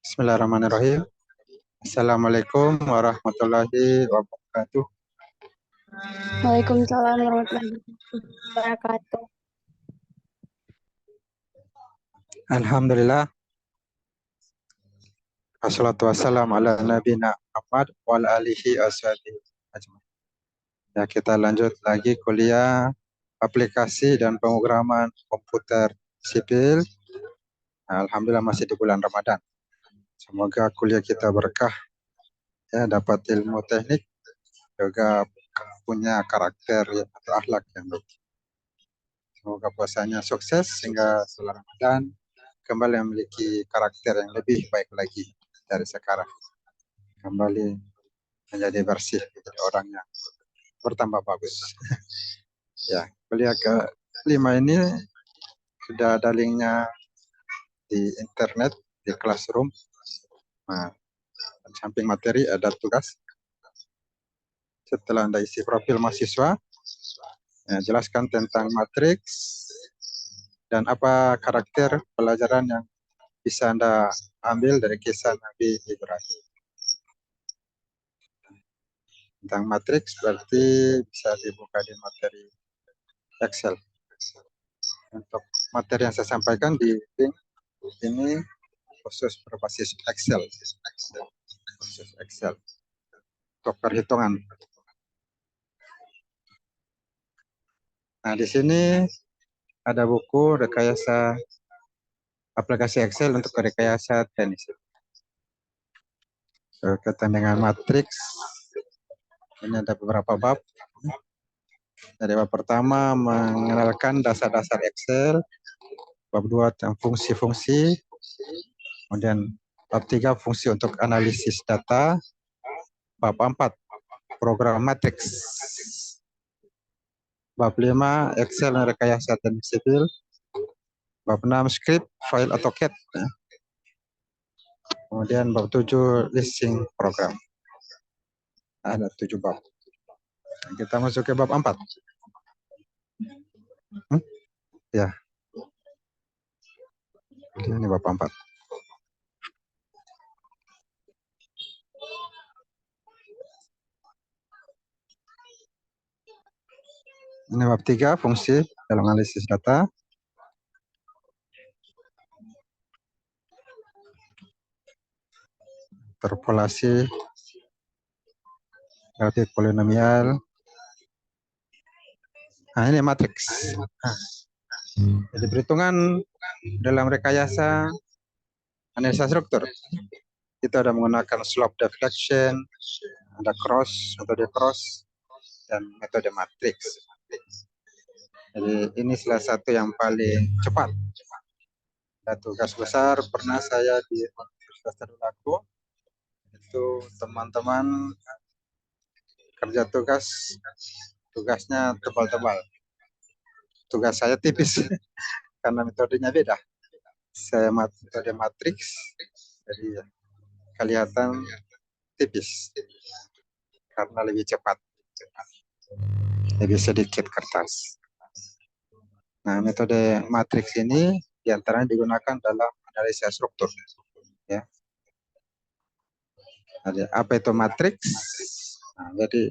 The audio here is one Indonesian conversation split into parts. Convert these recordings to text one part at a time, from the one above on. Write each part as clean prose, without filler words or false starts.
Bismillahirrahmanirrahim. Assalamualaikum warahmatullahi wabarakatuh. Waalaikumsalam warahmatullahi wabarakatuh. Alhamdulillah. Wassalatu wassalamu ala nabiyina Muhammad wa ala alihi washabihi ajmain. Ya, kita lanjut lagi kuliah aplikasi dan pemrograman komputer sipil. Alhamdulillah masih di bulan Ramadan. Semoga kuliah kita berkah, ya, dapat ilmu teknik, juga punya karakter atau akhlak yang baik. Semoga puasanya sukses sehingga setelah Ramadan kembali memiliki karakter yang lebih baik lagi dari sekarang. Kembali menjadi bersih, menjadi orang yang bertambah bagus. Ya, kuliah ke-5 ini sudah ada linknya di internet, di classroom. Nah, di samping materi ada tugas. Setelah Anda isi profil mahasiswa, ya, jelaskan tentang matriks dan apa karakter pelajaran yang bisa Anda ambil dari kisah Nabi Ibrahim. Tentang matriks berarti bisa dibuka di materi Excel. Untuk materi yang saya sampaikan di link ini khusus berbasis Excel. Khusus Excel untuk perhitungan. Nah, di sini ada buku rekayasa aplikasi Excel untuk rekayasa teknis. Berkaitan dengan matriks, ini ada beberapa bab. Dari bab pertama mengenalkan dasar-dasar Excel, bab 2 tentang fungsi-fungsi, kemudian bab 3 fungsi untuk analisis data, bab 4 program matriks, bab 5 Excel dan rekayasa teknik sipil, bab 6 script, file AutoCAD, kemudian bab 7 listing program. Ada 7 bab. Kita masuk ke bab 4. Ya. Ini bab 4. Ini bab 3 fungsi dalam analisis data. Interpolasi, grafik polinomial. Nah, ini matriks. Jadi perhitungan dalam rekayasa analisa struktur. Kita ada menggunakan slope deflection, ada cross, metode cross, dan metode matriks. Jadi ini salah satu yang paling cepat. Dan tugas besar pernah saya di Universitas Tadulako, itu teman-teman kerja tugasnya tebal-tebal. Tugas saya tipis karena metodenya beda. Saya metode matriks, jadi kelihatan tipis karena lebih cepat, lebih sedikit kertas. Nah, metode matriks ini diantaranya digunakan dalam analisa struktur. Ya. Jadi, apa itu matriks? Nah, jadi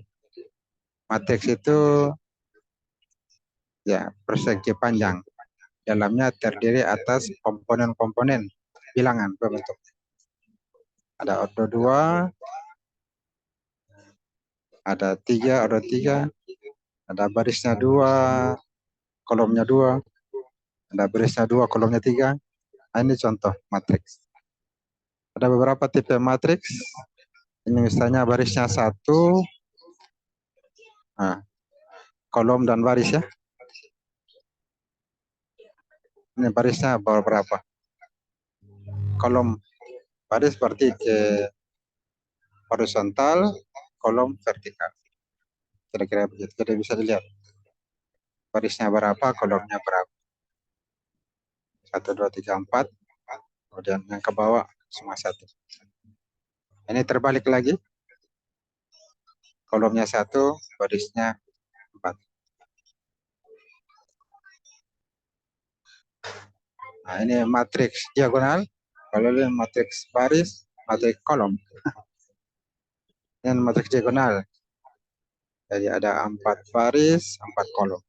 matriks itu ya persegi panjang. Dalamnya terdiri atas komponen-komponen bilangan berbentuk. Ada ordo 2, ada 3, ordo 3, ada barisnya 2, kolomnya 2, ada barisnya 2, kolomnya 3. Nah, ini contoh matriks. Ada beberapa tipe matriks. Ini misalnya barisnya 1, nah, kolom dan baris ya. Ini barisnya berapa? Kolom baris berarti ke horizontal, kolom vertikal. Kira-kira begitu. Jadi bisa dilihat barisnya berapa, kolomnya berapa. 1, 2, 3, 4. Kemudian yang ke bawah semua 1. Ini terbalik lagi. Kolomnya 1, barisnya 4. Nah, ini matriks diagonal. Kalau ini matriks baris, matriks kolom, dan matriks diagonal. Jadi ada 4 baris, 4 kolom.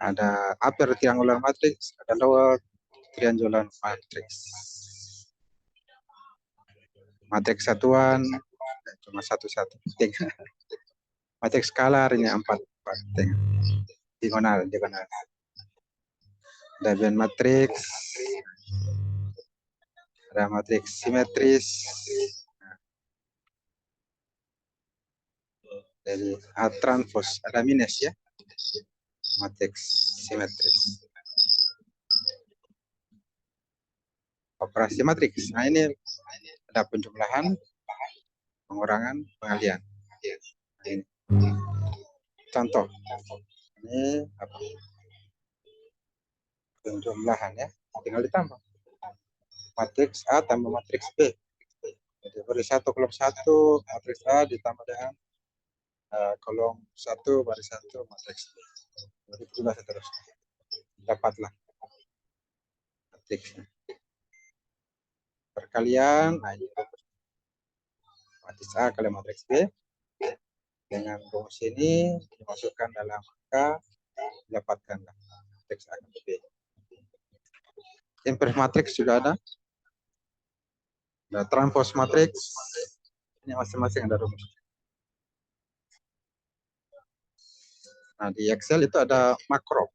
Ada upper triangular matrix, ada lower triangular matrix. Matriks satuan cuma satu-satu. Matriks skalar ini 4. Diagonal. Ada band matriks, ada matriks simetris. Jadi A transpose ada minus ya. Matriks simetris. Operasi matriks. Nah ini ada penjumlahan, pengurangan, pengalihan. Nah, ini. Contoh. Ini apa? Penjumlahan ya. Tinggal ditambah. Matriks A tambah matriks B. Jadi beri 1 kolom 1 matriks A ditambah dengan kolom 1 baris 1 matriks B. Jadi juga seterusnya. Dapatlah matriksnya. Perkalian, nah ini matriks A kali matriks B. Dengan rumus ini dimasukkan dalam angka, dapatkanlah matriks A kali B. Inverse matriks juga ada. Ada transpose matriks. Ini masing-masing ada rumus. Nah, di Excel itu ada makro.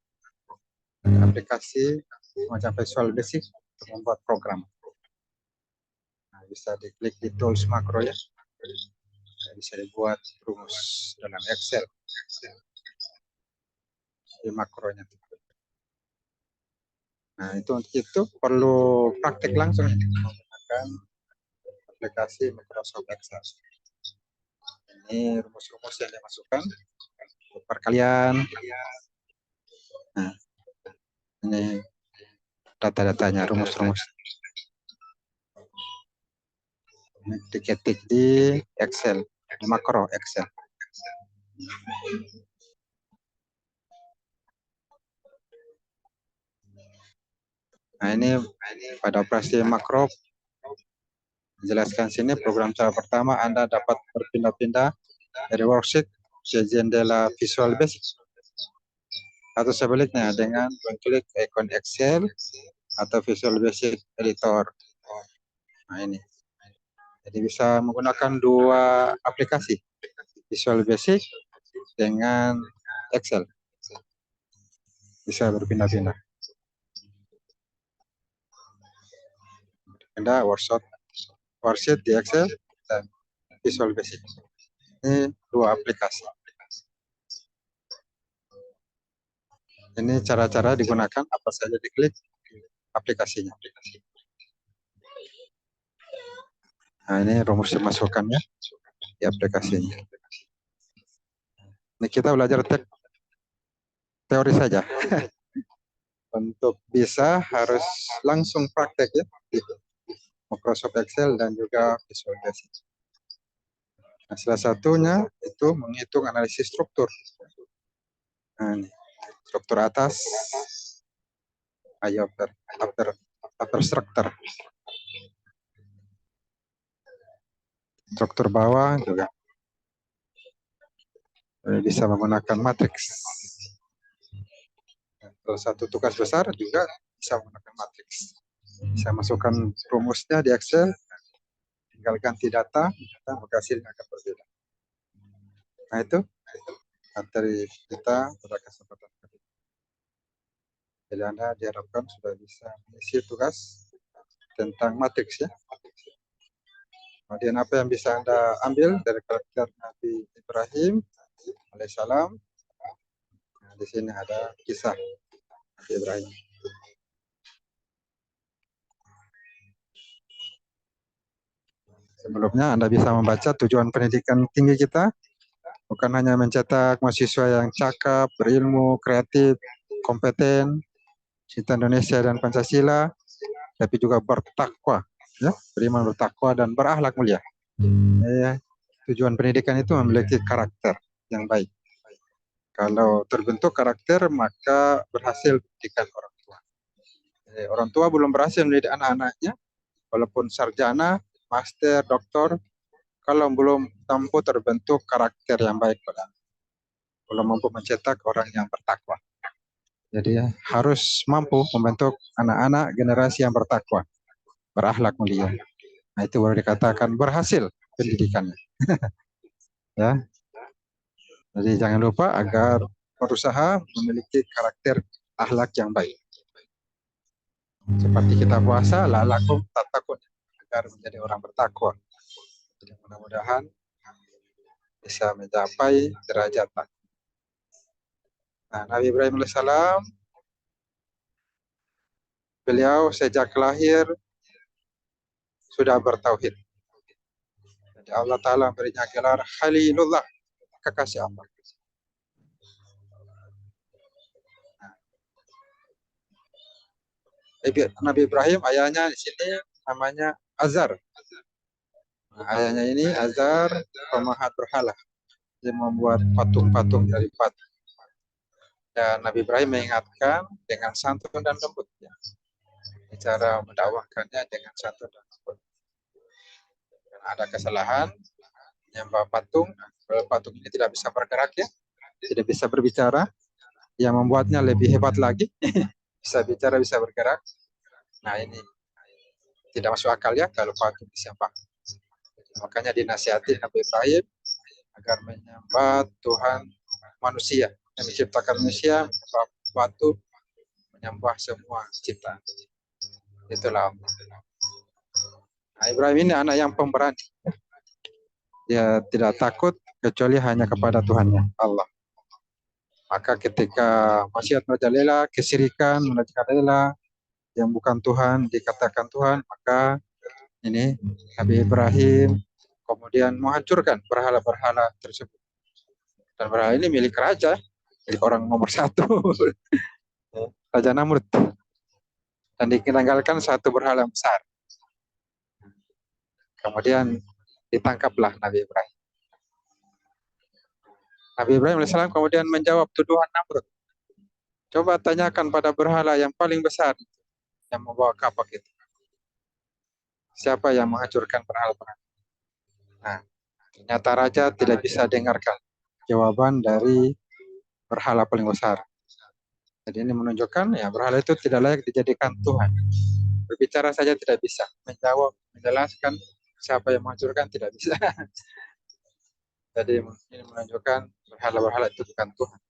Ada aplikasi macam Visual Basic untuk membuat program. Nah, bisa diklik di tools makro ya. Nah, bisa dibuat rumus dalam Excel. Di makronya. Nah, untuk itu perlu praktik langsung menggunakan aplikasi Microsoft Excel. Ini rumus-rumus yang dimasukkan untuk perkalian. Nah, ini data-datanya, rumus-rumus. Ini diketik di Excel, di makro Excel. Nah, ini pada operasi makro. Jelaskan sini program cara pertama Anda dapat berpindah-pindah dari worksheet ke jendela Visual Basic. Atau sebaliknya dengan mengklik ikon Excel atau Visual Basic Editor. Nah ini. Jadi bisa menggunakan 2 aplikasi. Visual Basic dengan Excel. Bisa berpindah-pindah. Pindah worksheet di Excel dan Visual Basic. Ini 2 aplikasi. Ini cara-cara digunakan, apa saja diklik aplikasinya. Nah, ini rumus dimasukkannya di aplikasinya. Ini kita belajar teori saja. Untuk bisa harus langsung praktek ya di Microsoft Excel dan juga Visual Basic. Nah, salah satunya itu menghitung analisis struktur. Nah, ini. Struktur atas, upper structure. Struktur bawah juga bisa menggunakan matriks. Salah satu tugas besar juga bisa menggunakan matriks. Bisa masukkan rumusnya di Excel, tinggal ganti data, maka hasilnya akan berbeda. Nah itu materi kita pada kesempatan kali ini. Jadi Anda diharapkan sudah bisa mengisi tugas tentang matriks ya. Kemudian apa yang bisa Anda ambil dari karakter Nabi Ibrahim alaihissalam? Nah, di sini ada kisah Nabi Ibrahim. Sebelumnya Anda bisa membaca tujuan pendidikan tinggi kita, bukan hanya mencetak mahasiswa yang cakap, berilmu, kreatif, kompeten, cinta Indonesia dan Pancasila, tapi juga bertakwa, ya, beriman, bertakwa dan berakhlak mulia. Ya, tujuan pendidikan itu memiliki karakter yang baik. Kalau terbentuk karakter, maka berhasil pendidikan orang tua. Orang tua belum berhasil mendidik anak-anaknya, walaupun sarjana, master, doktor, kalau belum mampu terbentuk karakter yang baik pada anak, belum mampu mencetak orang yang bertakwa. Jadi harus mampu membentuk anak-anak generasi yang bertakwa, berakhlak mulia. Nah, itu baru dikatakan berhasil pendidikannya. Ya, jadi jangan lupa agar berusaha memiliki karakter akhlak yang baik. Seperti kita puasa, la'allakum tattaqun, agar menjadi orang bertakwa. Jadi mudah-mudahan bisa mencapai derajat takwa. Nah, Nabi Ibrahim alaihissalam, beliau sejak lahir sudah bertauhid. Jadi Allah Ta'ala memberinya gelar Khalilullah, kekasih Allah. Nabi Ibrahim, ayahnya di sini namanya Azar. Nah, ayahnya ini Azar, pemahat berhala. Dia membuat patung-patung dari batu. Dan Nabi Ibrahim mengingatkan dengan santun dan lembut. Ya. Cara mendakwahkannya dengan santun dan lembut. Dan ada kesalahan, menyembah patung. Kalau patung ini tidak bisa bergerak, ya, tidak bisa berbicara. Yang membuatnya lebih hebat lagi, bisa bicara, bisa bergerak. Nah, ini tidak masuk akal, ya, kalau patung disembah. Makanya dinasihati Nabi Ibrahim agar menyembah Tuhan manusia yang menciptakan manusia, menyembah batu, menyembah semua ciptaan. Itulah Allah. Nah, Ibrahim ini anak yang pemberani. Dia tidak takut kecuali hanya kepada Tuhannya, Allah. Maka ketika maksiat merajalela, kesirikan merajalela, yang bukan Tuhan dikatakan Tuhan, maka ini Nabi Ibrahim kemudian menghancurkan berhala-berhala tersebut. Dan berhala ini milik raja, milik orang nomor satu, Raja Namrud. Dan ditinggalkan satu berhala besar. Kemudian ditangkaplah Nabi Ibrahim. Nabi Ibrahim AS kemudian menjawab tuduhan Namrud. Coba tanyakan pada berhala yang paling besar yang membawa kapak itu. Siapa yang menghancurkan berhala-berhala? Nah, ternyata raja tidak bisa dengarkan jawaban dari berhala paling besar. Jadi ini menunjukkan ya berhala itu tidak layak dijadikan Tuhan. Berbicara saja tidak bisa, menjawab, menjelaskan siapa yang menghancurkan tidak bisa. Jadi ini menunjukkan berhala-berhala itu bukan Tuhan.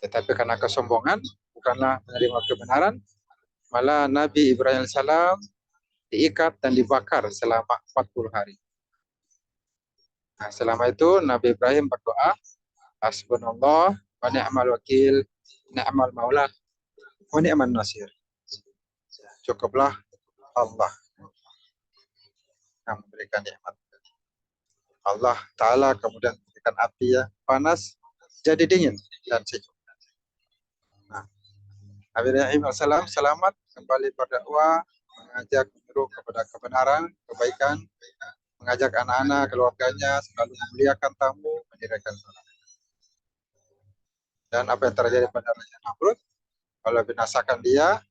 Tetapi karena kesombongan, bukanlah menerima kebenaran, malah Nabi Ibrahim AS diikat dan dibakar selama 40 hari. Nah, selama itu Nabi Ibrahim berdoa, Hasbunallah wa ni'mal wakil, ni'mal maula, wa ni'man nasir. Cukuplah Allah yang memberikan nikmat. Allah Ta'ala kemudian memberikan api ya panas jadi dingin dan sejuk. Nah, Nabi Ibrahim AS selamat kembali berdakwah, mengajak menyeru kepada kebenaran, kebaikan, mengajak anak-anak, keluarganya selalu memuliakan tamu, mendirikan sholat. Dan apa yang terjadi pada Raja Namrud, kalau binasakan dia,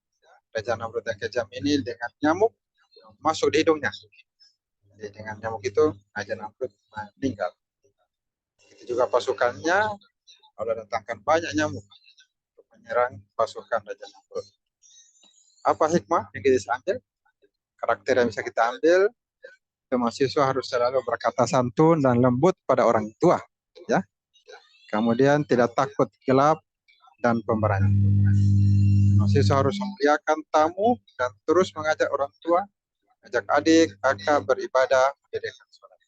Raja Namrud yang kejam ini dengan nyamuk masuk di hidungnya. Jadi dengan nyamuk itu Raja Namrud meninggal. Itu juga pasukannya, Allah datangkan banyak nyamuk untuk menyerang pasukan Raja Namrud. Apa hikmah yang kita bisa ambil? Karakter yang bisa kita ambil, mahasiswa harus selalu berkata santun dan lembut pada orang tua, ya. Kemudian tidak takut gelap dan pemberani. Mahasiswa harus memuliakan tamu dan terus mengajak orang tua, ajak adik, kakak beribadah, mendirikan sholat.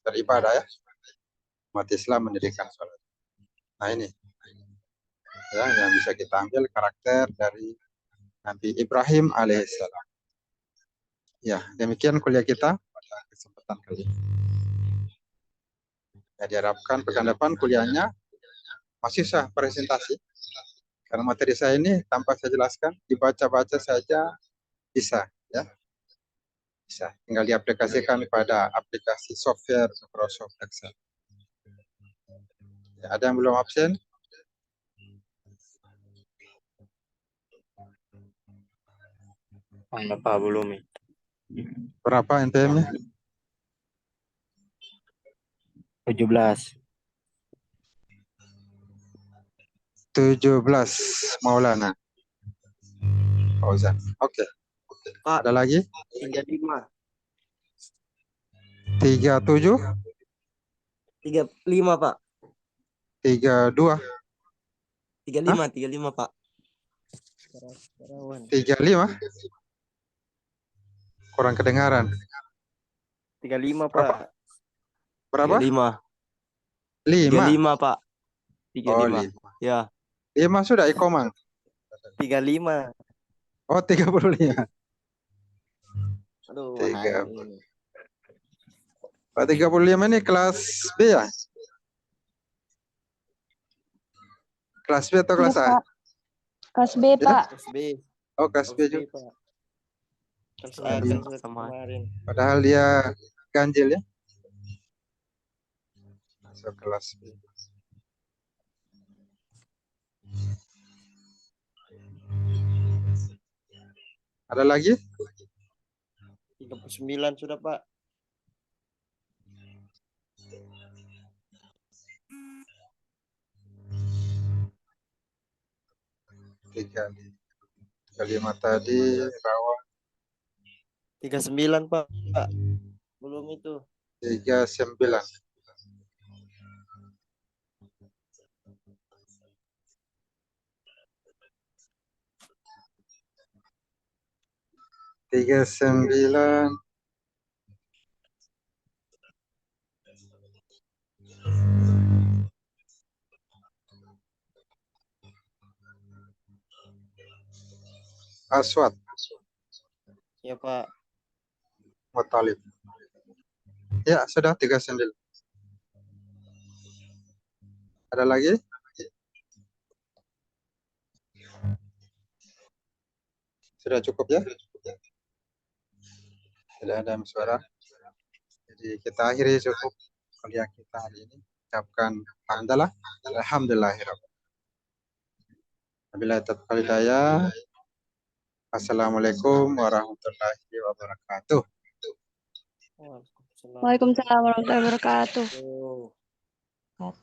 Beribadah ya, umat Islam mendirikan sholat. Nah ini ya, yang bisa kita ambil karakter dari Nabi Ibrahim alaihissalam. Ya, demikian kuliah kita pada kesempatan kali ini. Ya, diharapkan pekan depan kuliahnya masih sah presentasi. Karena materi saya ini tanpa saya jelaskan, dibaca-baca saja bisa, ya. Bisa. Tinggal diaplikasikan pada aplikasi software Microsoft Excel. Ya, ada yang belum absen? Ada Pak belum ya? Berapa NTM-nya? 17. 17 Maulana Fauzan. Oke. Pak, Ada lagi? 35. 37, 35, Pak. 32, 35, Pak. 35. Kurang kedengaran. 35, Berapa? Pak. Berapa? 35. 5. 35, Pak. Oh, 35. 5. Ya, 5 sudah Ikomang. 35. Oh, 35. Aduh, Tiga. mahal ini. Oh, 35 ini kelas B ya? Kelas B atau kelas Iya, A? Pak. Kelas B, Ya? Pak. Kelas B. Oh, kelas B Kelas B, juga. Pak. Kelas Oh, A lima. kan kemarin. Padahal dia ganjil ya. Masuk kelas B. Ada lagi? 39 sudah, Pak. Tiga. 35 tadi, Rawa. 39, Pak. Belum itu. 39. Tiga 9. Aswad Ya, Pak. Mutalib. Ya, sudah 39. Ada lagi? Sudah cukup ya? Tidak ada suara. Jadi kita akhiri cukup kuliah kita hari ini. Ucapkan alhamdulillah. Alhamdulillahirabbil alamin. Assalamualaikum warahmatullahi wabarakatuh. Waalaikumsalam warahmatullahi wabarakatuh. Oh.